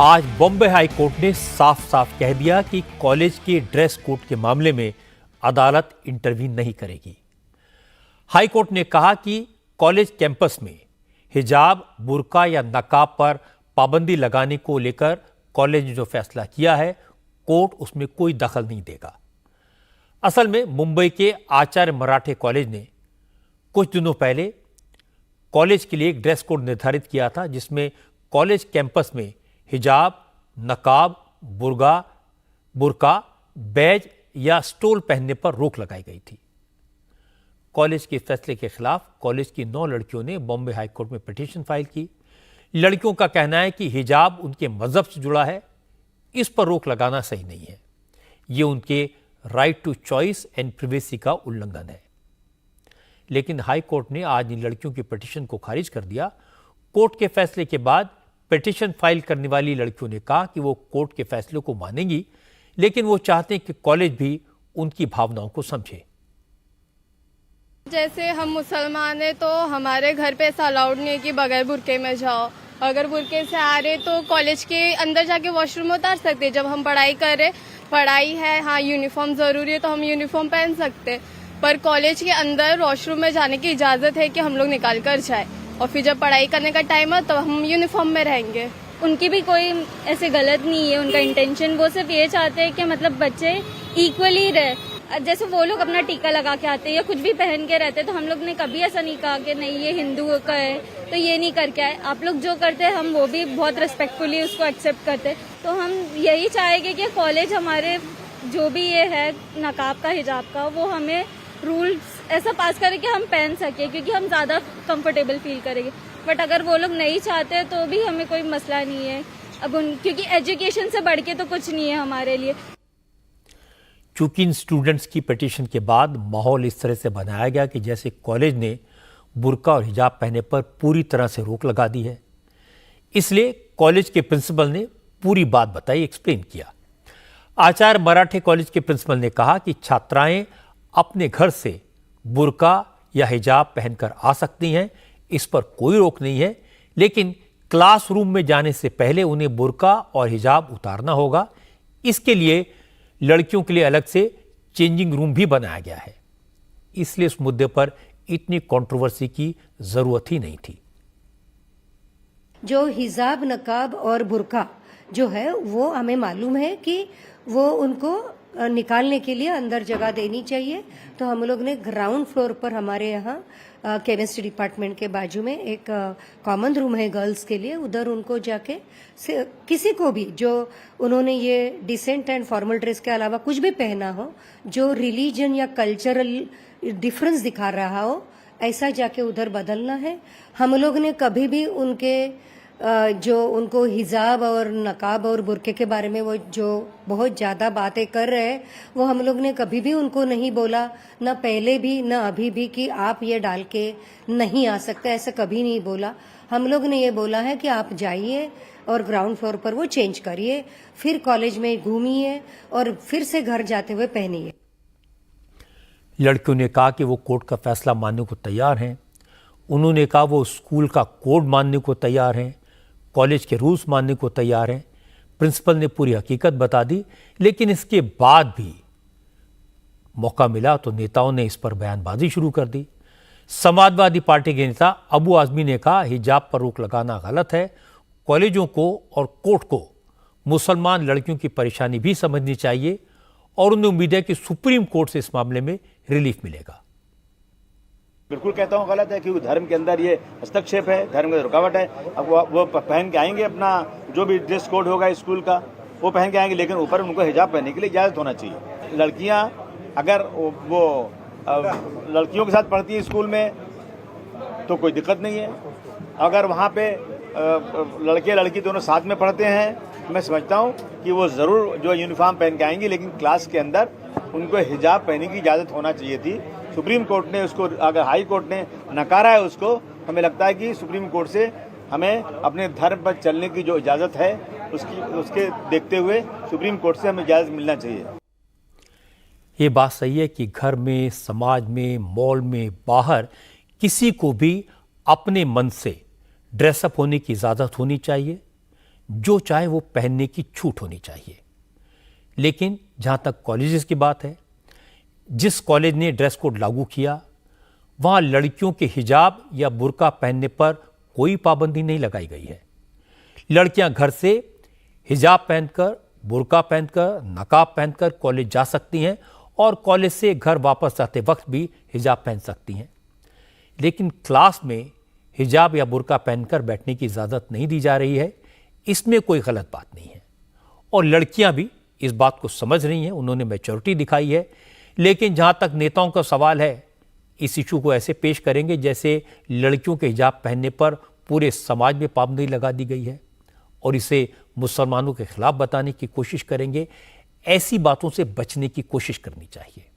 आज Bombay high court ने साफ साफ कह दिया कि कॉलेज के ड्रेस कोड के मामले में अदालत इंटरवीन नहीं करेगी। हाई कोर्ट ने कहा कि कॉलेज कैंपस में हिजाब, बुर्का या नकाब पर पाबंदी लगाने को लेकर कॉलेज ने जो फैसला किया है, कोर्ट उसमें कोई दखल नहीं देगा। असल में मुंबई के आचार्य मराठे कॉलेज ने कुछ दिनों पहले कॉलेज के लिए एक ड्रेस कोड निर्धारित किया था, जिसमें कॉलेज कैंपस में हिजाब, नकाब, बुर्का, बैज या स्टोल पहनने पर रोक लगाई गई थी। कॉलेज के फैसले के खिलाफ कॉलेज की 9 लड़कियों ने बॉम्बे हाई कोर्ट में पिटीशन फाइल की। लड़कियों का कहना है कि हिजाब उनके मजहब से जुड़ा है, इस पर रोक लगाना सही नहीं है। ये उनके right to choice and privacy का उल्लंघन है। लेकिन हाई कोर्ट ने आज इन लड़कियों की पिटीशन को खारिज कर दिया। कोर्ट के फैसले के बाद पिटीशन फाइल करने वाली लड़कियों ने कहा कि वो कोर्ट के फैसले को मानेंगी, लेकिन वो चाहते हैं कि कॉलेज भी उनकी भावनाओं को समझे। जैसे हम मुसलमान हैं तो हमारे घर पे ऐसा अलाउड नहीं है कि बगैर बुरके में जाओ। अगर बुरके से आ रहे तो कॉलेज के अंदर जाके वॉशरूम में उतार सकते हैं। जब हम पढ़ाई कर रहे, पढ़ाई है, हाँ यूनिफॉर्म जरूरी है तो हम यूनिफॉर्म पहन सकते हैं, पर कॉलेज के अंदर वॉशरूम में जाने की इजाजत है कि हम लोग निकाल कर जाए, और फिर जब पढ़ाई करने का टाइम है तो हम यूनिफॉर्म में रहेंगे। उनकी भी कोई ऐसे गलत नहीं है, उनका इंटेंशन वो सिर्फ ये चाहते हैं कि मतलब बच्चे इक्वली रहे। जैसे वो लोग अपना टीका लगा के आते हैं या कुछ भी पहन के रहते हैं, तो हम लोग ने कभी ऐसा नहीं कहा कि नहीं ये हिंदू का है तो ये नहीं करके आए। आप लोग जो करते हैं हम वो भी बहुत रिस्पेक्टफुली उसको एक्सेप्ट करते हैं। तो हम यही चाहेंगे कि कॉलेज हमारे जो भी ये है नकाब का, हिजाब का, वो हमें रूल्स ऐसा पास करे कि हम पहन सके, क्योंकि हम ज्यादा कंफर्टेबल फील करेंगे। बट अगर वो लोग नहीं चाहते तो भी हमें कोई मसला नहीं है अब क्योंकि एजुकेशन से बढ़ के तो कुछ नहीं है हमारे लिए। चूंकि इन स्टूडेंट्स की पिटीशन के बाद माहौल इस तरह से बनाया गया कि जैसे कॉलेज ने बुर्का और हिजाब पहनने पर पूरी तरह से रोक लगा दी है, इसलिए कॉलेज के प्रिंसिपल ने पूरी बात बताई, एक्सप्लेन किया। आचार्य मराठे कॉलेज के प्रिंसिपल ने कहा कि छात्राएं अपने घर से बुर्का या हिजाब पहनकर आ सकती हैं, इस पर कोई रोक नहीं है, लेकिन क्लासरूम में जाने से पहले उन्हें बुर्का और हिजाब उतारना होगा। इसके लिए लड़कियों के लिए अलग से चेंजिंग रूम भी बनाया गया है, इसलिए इस मुद्दे पर इतनी कंट्रोवर्सी की जरूरत ही नहीं थी। जो हिजाब, नकाब और बुर्का जो है वो हमें मालूम है कि वो उनको निकालने के लिए अंदर जगह देनी चाहिए। तो हम लोग ने ग्राउंड फ्लोर पर हमारे यहाँ केमिस्ट्री डिपार्टमेंट के बाजू में एक कॉमन रूम है गर्ल्स के लिए, उधर उनको जाके किसी को भी जो उन्होंने ये डिसेंट एंड फॉर्मल ड्रेस के अलावा कुछ भी पहना हो, जो रिलीजन या कल्चरल डिफरेंस दिखा रहा हो, ऐसा जाके उधर बदलना है। हम लोग ने कभी भी उनके जो उनको हिजाब और नकाब और बुर्के के बारे में वो जो बहुत ज़्यादा बातें कर रहे हैं, वो हम लोग ने कभी भी उनको नहीं बोला, ना पहले भी ना अभी भी, कि आप ये डाल के नहीं आ सकते, ऐसा कभी नहीं बोला। हम लोग ने ये बोला है कि आप जाइए और ग्राउंड फ्लोर पर वो चेंज करिए, फिर कॉलेज में घूमिए और फिर से घर जाते हुए पहनिए। लड़कियों ने कहा कि वो कोर्ट का फैसला मानने को तैयार हैं। उन्होंने कहा वो स्कूल का कोड मानने को तैयार हैं, कॉलेज के रूल्स मानने को तैयार हैं। प्रिंसिपल ने पूरी हकीकत बता दी, लेकिन इसके बाद भी मौका मिला तो नेताओं ने इस पर बयानबाजी शुरू कर दी। समाजवादी पार्टी के नेता अबू आजमी ने कहा हिजाब पर रोक लगाना गलत है। कॉलेजों को और कोर्ट को मुसलमान लड़कियों की परेशानी भी समझनी चाहिए और उन्हें उम्मीद है कि सुप्रीम कोर्ट से इस मामले में रिलीफ मिलेगा। बिल्कुल कहता हूँ गलत है, क्योंकि धर्म के अंदर ये हस्तक्षेप है, धर्म की रुकावट है। अब वो पहन के आएंगे, अपना जो भी ड्रेस कोड होगा स्कूल का वो पहन के आएंगे, लेकिन ऊपर उनको हिजाब पहनने के लिए इजाज़त होना चाहिए। लड़कियाँ अगर वो लड़कियों के साथ पढ़ती है स्कूल में तो कोई दिक्कत नहीं है। अगर वहाँ पे लड़के लड़की दोनों साथ में पढ़ते हैं, मैं समझता हूँ कि वो ज़रूर जो यूनिफॉर्म पहन के आएंगी, लेकिन क्लास के अंदर उनको हिजाब पहनने की इजाज़त होना चाहिए थी। सुप्रीम कोर्ट ने उसको, अगर हाई कोर्ट ने नकारा है उसको, हमें लगता है कि सुप्रीम कोर्ट से हमें अपने धर्म पर चलने की जो इजाज़त है उसके देखते हुए सुप्रीम कोर्ट से हमें इजाज़त मिलना चाहिए। ये बात सही है कि घर में, समाज में, मॉल में, बाहर किसी को भी अपने मन से ड्रेसअप होने की इजाज़त होनी चाहिए। जो चाहे वो पहनने की छूट होनी चाहिए। लेकिन जहाँ तक कॉलेजेस की बात है, जिस कॉलेज ने ड्रेस कोड लागू किया वहाँ लड़कियों के हिजाब या बुर्का पहनने पर कोई पाबंदी नहीं लगाई गई है। लड़कियां घर से हिजाब पहनकर, बुर्का पहनकर, नकाब पहनकर कॉलेज जा सकती हैं और कॉलेज से घर वापस आते वक्त भी हिजाब पहन सकती हैं। लेकिन क्लास में हिजाब या बुर्का पहनकर बैठने की इजाज़त नहीं दी जा रही है। इसमें कोई गलत बात नहीं है और लड़कियां भी इस बात को समझ रही हैं, उन्होंने मैच्योरिटी दिखाई है। लेकिन जहां तक नेताओं का सवाल है, इस इशू को ऐसे पेश करेंगे जैसे लड़कियों के हिजाब पहनने पर पूरे समाज में पाबंदी लगा दी गई है और इसे मुसलमानों के खिलाफ बताने की कोशिश करेंगे। ऐसी बातों से बचने की कोशिश करनी चाहिए।